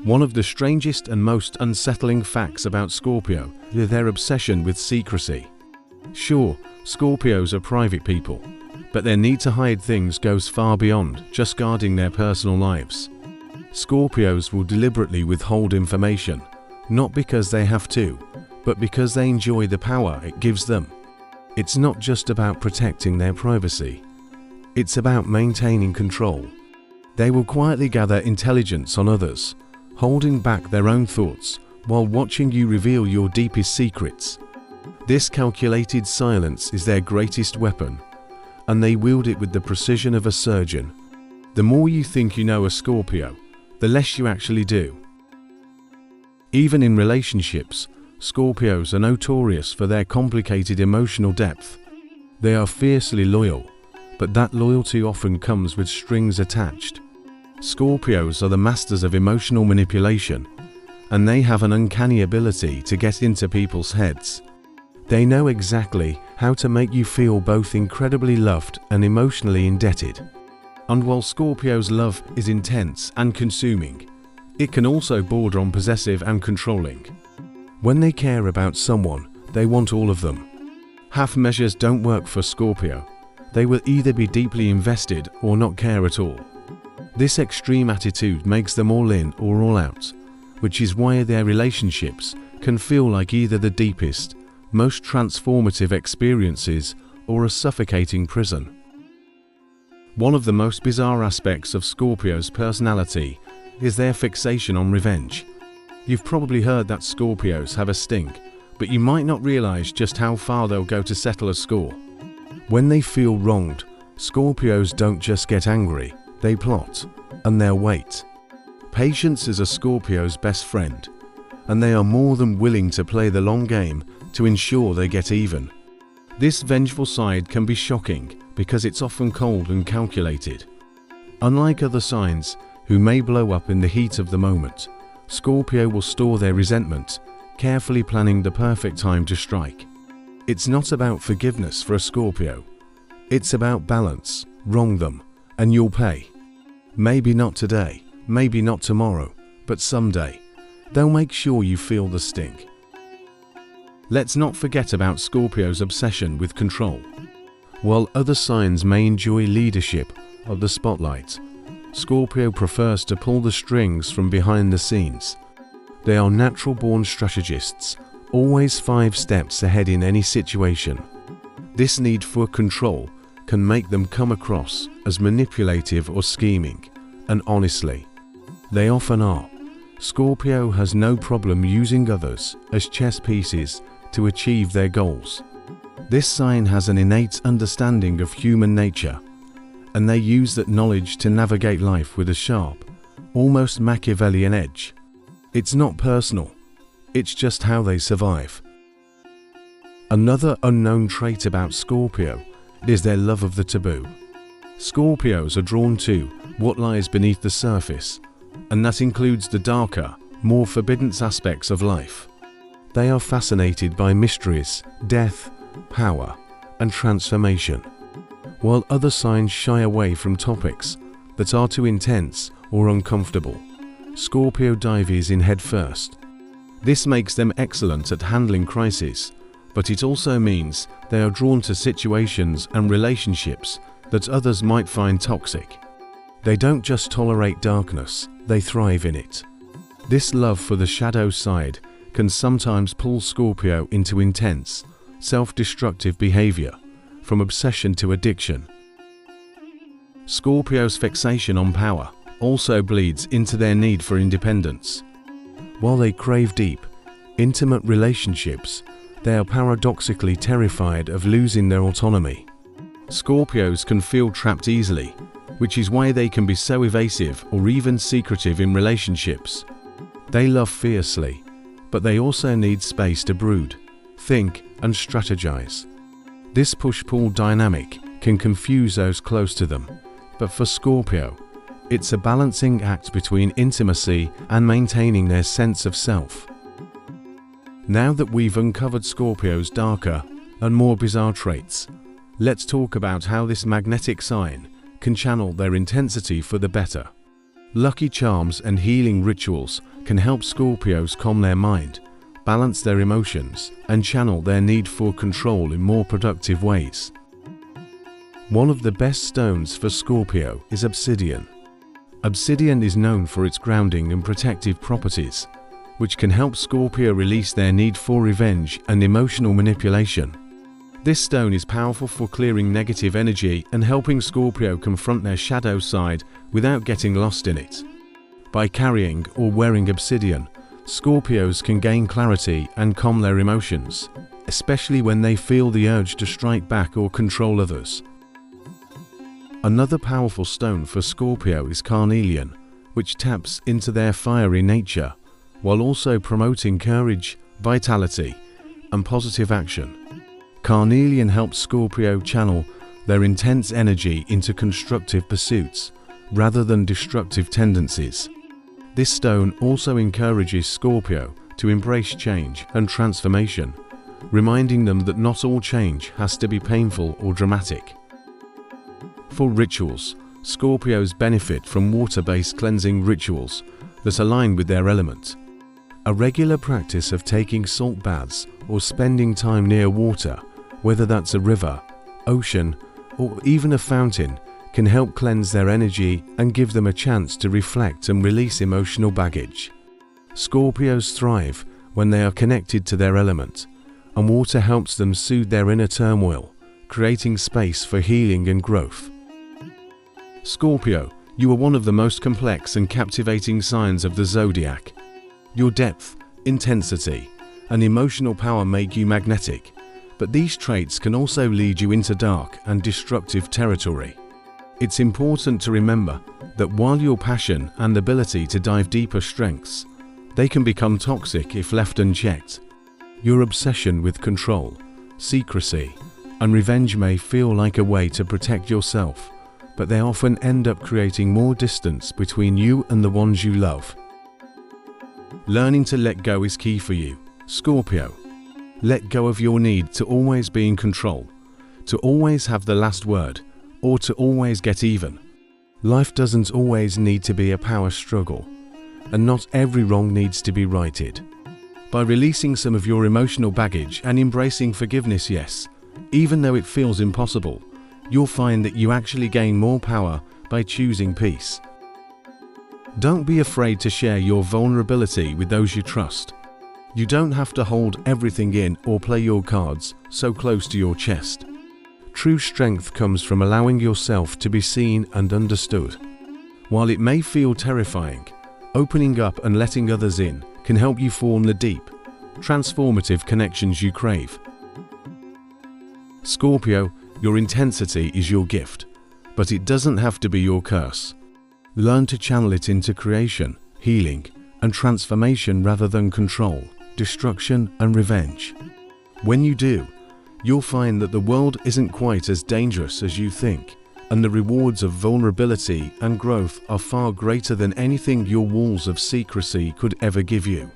One of the strangest and most unsettling facts about Scorpio is their obsession with secrecy. Sure, Scorpios are private people, but their need to hide things goes far beyond just guarding their personal lives. Scorpios will deliberately withhold information, not because they have to, but because they enjoy the power it gives them. It's not just about protecting their privacy. It's about maintaining control. They will quietly gather intelligence on others, holding back their own thoughts while watching you reveal your deepest secrets. This calculated silence is their greatest weapon, and they wield it with the precision of a surgeon. The more you think you know a Scorpio, the less you actually do. Even in relationships, Scorpios are notorious for their complicated emotional depth. They are fiercely loyal, but that loyalty often comes with strings attached. Scorpios are the masters of emotional manipulation, and they have an uncanny ability to get into people's heads. They know exactly how to make you feel both incredibly loved and emotionally indebted. And while Scorpio's love is intense and consuming, it can also border on possessive and controlling. When they care about someone, they want all of them. Half measures don't work for Scorpio. They will either be deeply invested or not care at all. This extreme attitude makes them all in or all out, which is why their relationships can feel like either the deepest, most transformative experiences or a suffocating prison. One of the most bizarre aspects of Scorpio's personality is their fixation on revenge. You've probably heard that Scorpios have a stink, but you might not realize just how far they'll go to settle a score. When they feel wronged, Scorpios don't just get angry, they plot, and they'll wait. Patience is a Scorpio's best friend, and they are more than willing to play the long game to ensure they get even. This vengeful side can be shocking because it's often cold and calculated. Unlike other signs, who may blow up in the heat of the moment, Scorpio will store their resentment, carefully planning the perfect time to strike. It's not about forgiveness for a Scorpio. It's about balance. Wrong them, and you'll pay. Maybe not today, maybe not tomorrow, but someday. They'll make sure you feel the stink. Let's not forget about Scorpio's obsession with control. While other signs may enjoy leadership of the spotlight, Scorpio prefers to pull the strings from behind the scenes. They are natural-born strategists, always 5 steps ahead in any situation. This need for control can make them come across as manipulative or scheming, and honestly, they often are. Scorpio has no problem using others as chess pieces to achieve their goals. This sign has an innate understanding of human nature, and they use that knowledge to navigate life with a sharp, almost Machiavellian edge. It's not personal, it's just how they survive. Another unknown trait about Scorpio is their love of the taboo. Scorpios are drawn to what lies beneath the surface, and that includes the darker, more forbidden aspects of life. They are fascinated by mysteries, death, power, and transformation, while other signs shy away from topics that are too intense or uncomfortable. Scorpio dives in headfirst. This makes them excellent at handling crises, but it also means they are drawn to situations and relationships that others might find toxic. They don't just tolerate darkness, they thrive in it. This love for the shadow side can sometimes pull Scorpio into intense, self-destructive behavior, from obsession to addiction. Scorpio's fixation on power also bleeds into their need for independence. While they crave deep, intimate relationships, they are paradoxically terrified of losing their autonomy. Scorpios can feel trapped easily, which is why they can be so evasive or even secretive in relationships. They love fiercely, but they also need space to brood, think, and strategize. This push-pull dynamic can confuse those close to them, but for Scorpio, it's a balancing act between intimacy and maintaining their sense of self. Now that we've uncovered Scorpio's darker and more bizarre traits, let's talk about how this magnetic sign can channel their intensity for the better. Lucky charms and healing rituals can help Scorpios calm their mind, balance their emotions, and channel their need for control in more productive ways. One of the best stones for Scorpio is obsidian. Obsidian is known for its grounding and protective properties, which can help Scorpio release their need for revenge and emotional manipulation. This stone is powerful for clearing negative energy and helping Scorpio confront their shadow side without getting lost in it. By carrying or wearing obsidian, Scorpios can gain clarity and calm their emotions, especially when they feel the urge to strike back or control others. Another powerful stone for Scorpio is carnelian, which taps into their fiery nature, while also promoting courage, vitality, and positive action. Carnelian helps Scorpio channel their intense energy into constructive pursuits, rather than destructive tendencies. This stone also encourages Scorpio to embrace change and transformation, reminding them that not all change has to be painful or dramatic. For rituals, Scorpios benefit from water-based cleansing rituals that align with their element. A regular practice of taking salt baths or spending time near water, whether that's a river, ocean, or even a fountain, can help cleanse their energy and give them a chance to reflect and release emotional baggage. Scorpios thrive when they are connected to their element, and water helps them soothe their inner turmoil, creating space for healing and growth. Scorpio, you are one of the most complex and captivating signs of the zodiac. Your depth, intensity, and emotional power make you magnetic, but these traits can also lead you into dark and destructive territory. It's important to remember that while your passion and ability to dive deeper strengths, they can become toxic if left unchecked. Your obsession with control, secrecy, and revenge may feel like a way to protect yourself, but they often end up creating more distance between you and the ones you love. Learning to let go is key for you, Scorpio. Let go of your need to always be in control, to always have the last word, or to always get even. Life doesn't always need to be a power struggle, and not every wrong needs to be righted. By releasing some of your emotional baggage and embracing forgiveness, yes, even though it feels impossible, you'll find that you actually gain more power by choosing peace. Don't be afraid to share your vulnerability with those you trust. You don't have to hold everything in or play your cards so close to your chest. True strength comes from allowing yourself to be seen and understood. While it may feel terrifying, opening up and letting others in can help you form the deep, transformative connections you crave. Scorpio, your intensity is your gift, but it doesn't have to be your curse. Learn to channel it into creation, healing, and transformation rather than control, destruction, and revenge. When you do, you'll find that the world isn't quite as dangerous as you think, and the rewards of vulnerability and growth are far greater than anything your walls of secrecy could ever give you.